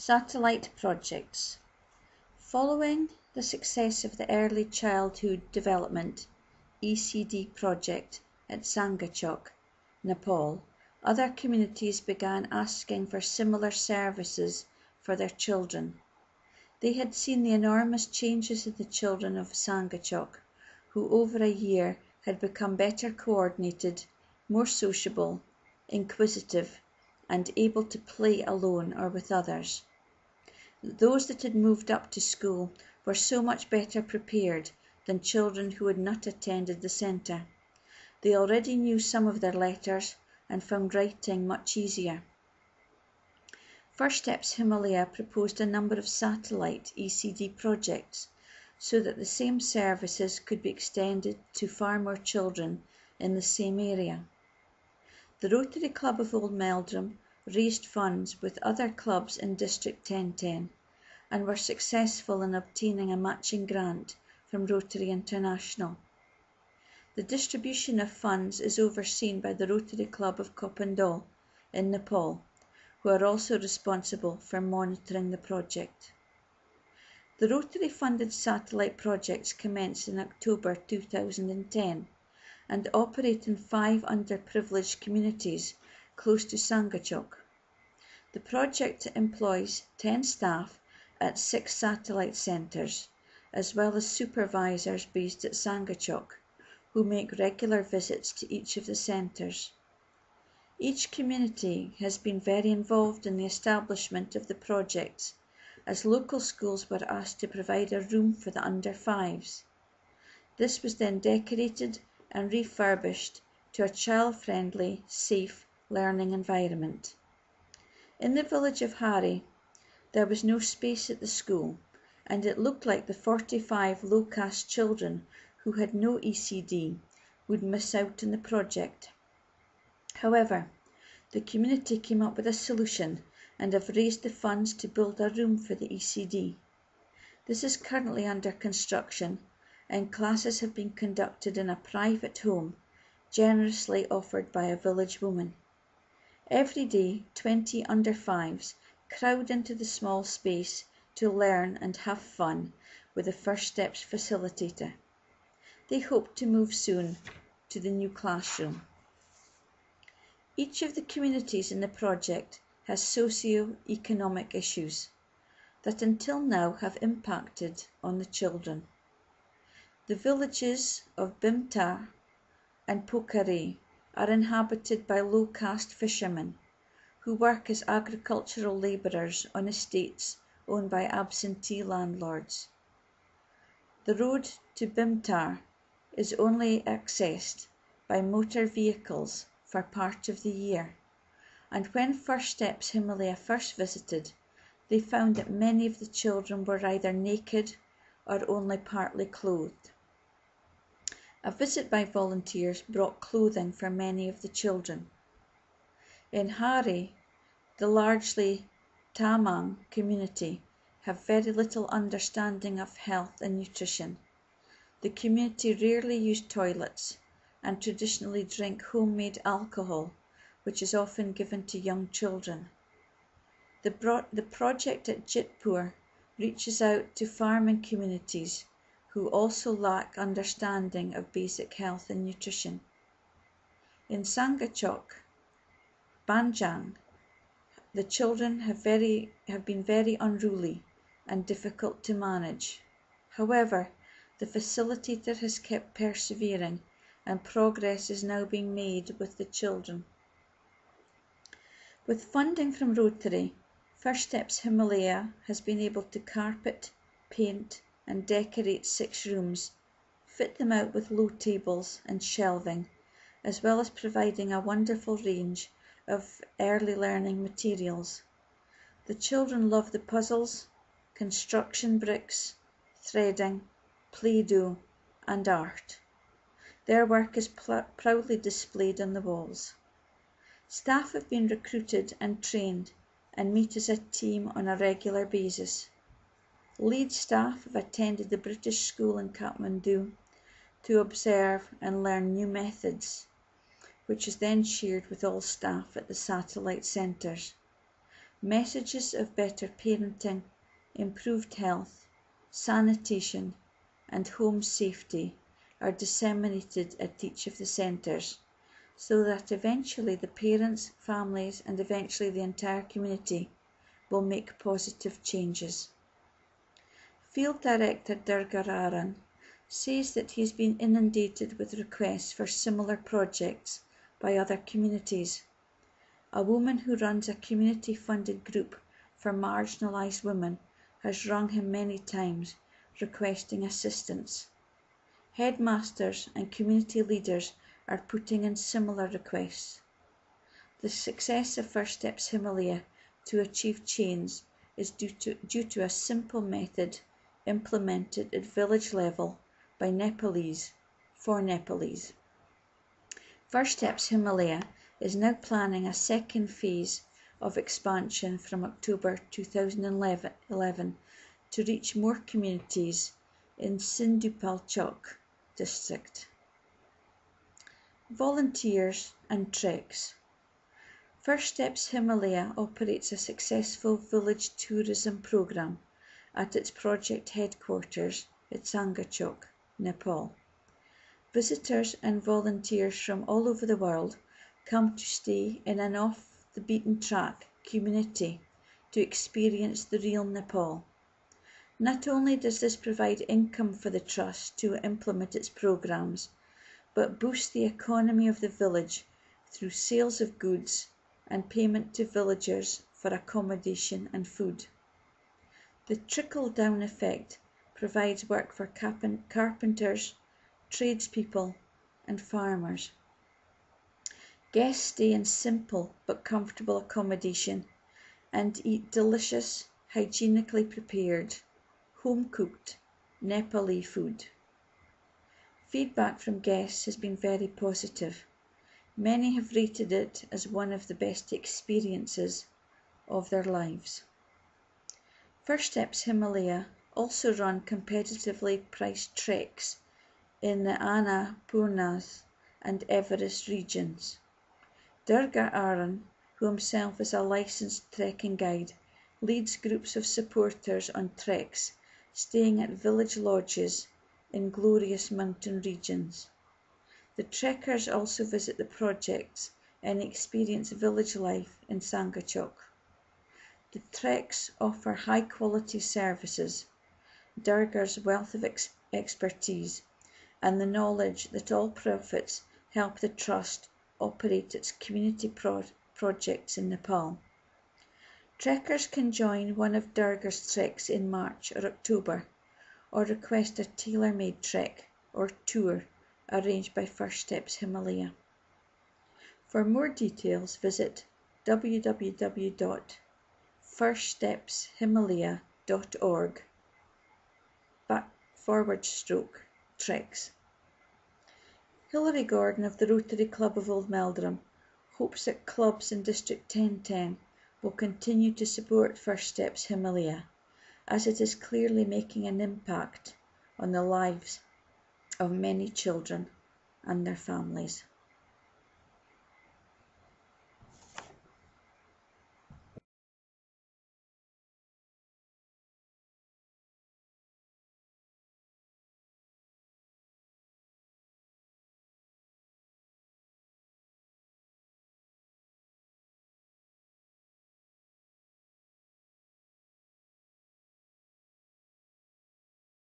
Satellite projects. Following the success of the Early Childhood Development (ECD) project at Sangachok, Nepal, other communities began asking for similar services for their children. They had seen the enormous changes in the children of Sangachok, who over a year had become better coordinated, more sociable, inquisitive, and able to play alone or with others. Those that had moved up to school were so much better prepared than children who had not attended the centre. They already knew some of their letters and found writing much easier. First Steps Himalaya proposed a number of satellite ECD projects so that the same services could be extended to far more children in the same area. The Rotary Club of Oldmeldrum raised funds with other clubs in District 1010 and were successful in obtaining a matching grant from Rotary International. The distribution of funds is overseen by the Rotary Club of Kupondole in Nepal, who are also responsible for monitoring the project. The Rotary-funded satellite projects commenced in October 2010 and operate in 5 underprivileged communities close to Sangachok. The project employs 10 staff at 6 satellite centres, as well as supervisors based at Sangachok, who make regular visits to each of the centres. Each community has been very involved in the establishment of the projects, as local schools were asked to provide a room for the under-5s. This was then decorated and refurbished to a child-friendly, safe learning environment. In the village of Harre, there was no space at the school, and it looked like the 45 low-caste children who had no ECD would miss out on the project. However, the community came up with a solution and have raised the funds to build a room for the ECD. This is currently under construction, and classes have been conducted in a private home, generously offered by a village woman. Every day, 20 under-5s crowd into the small space to learn and have fun with the First Steps facilitator. They hope to move soon to the new classroom. Each of the communities in the project has socio-economic issues that until now have impacted on the children. The villages of Bimtar and Pokhare are inhabited by low-caste fishermen who work as agricultural labourers on estates owned by absentee landlords. The road to Bimtar is only accessed by motor vehicles for part of the year, and when First Steps Himalaya first visited, they found that many of the children were either naked or only partly clothed. A visit by volunteers brought clothing for many of the children. In Harre, the largely Tamang community have very little understanding of health and nutrition. The community rarely use toilets and traditionally drink homemade alcohol, which is often given to young children. The project at Jitour reaches out to farming communities who also lack understanding of basic health and nutrition. In Sangachok, Banjang, the children have been very unruly and difficult to manage. However, the facilitator has kept persevering and progress is now being made with the children. With funding from Rotary, First Steps Himalaya has been able to carpet, paint and decorate 6 rooms, fit them out with low tables and shelving, as well as providing a wonderful range of early learning materials. The children love the puzzles, construction bricks, threading, Play-Doh and art. Their work is proudly displayed on the walls. Staff have been recruited and trained and meet as a team on a regular basis. Lead staff have attended the British School in Kathmandu to observe and learn new methods, which is then shared with all staff at the satellite centres. messages of better parenting, improved health, sanitation, and home safety are disseminated at each of the centres, so that eventually the parents, families, and eventually the entire community will make positive changes. Field Director Durga says that he has been inundated with requests for similar projects by other communities. A woman who runs a community-funded group for marginalised women has rung him many times requesting assistance. Headmasters and community leaders are putting in similar requests. The success of First Steps Himalaya to achieve change is due to a simple method implemented at village level by Nepalese for Nepalese. First Steps Himalaya is now planning a second phase of expansion from October 2011 to reach more communities in Sangachok district. Volunteers and treks. First Steps Himalaya operates a successful village tourism programme at its project headquarters at Sangachok, Nepal. Visitors and volunteers from all over the world come to stay in an off-the-beaten-track community to experience the real Nepal. Not only does this provide income for the Trust to implement its programmes, but boosts the economy of the village through sales of goods and payment to villagers for accommodation and food. The trickle-down effect provides work for carpenters, tradespeople and farmers. Guests stay in simple but comfortable accommodation and eat delicious, hygienically prepared, home-cooked Nepali food. Feedback from guests has been very positive. Many have rated it as one of the best experiences of their lives. First Steps Himalaya also run competitively priced treks in the Annapurna and Everest regions. Durga, who himself is a licensed trekking guide, leads groups of supporters on treks, staying at village lodges in glorious mountain regions. The trekkers also visit the projects and experience village life in Sangachok. The treks offer high-quality services, Durga's wealth of expertise, and the knowledge that all profits help the Trust operate its community projects in Nepal. Trekkers can join one of Durga's treks in March or October, or request a tailor-made trek or tour arranged by First Steps Himalaya. For more details, visit www.firststepshimalaya.org/treks. Hilary Gordon of the Rotary Club of Oldmeldrum hopes that clubs in District 1010 will continue to support First Steps Himalaya, as it is clearly making an impact on the lives of many children and their families.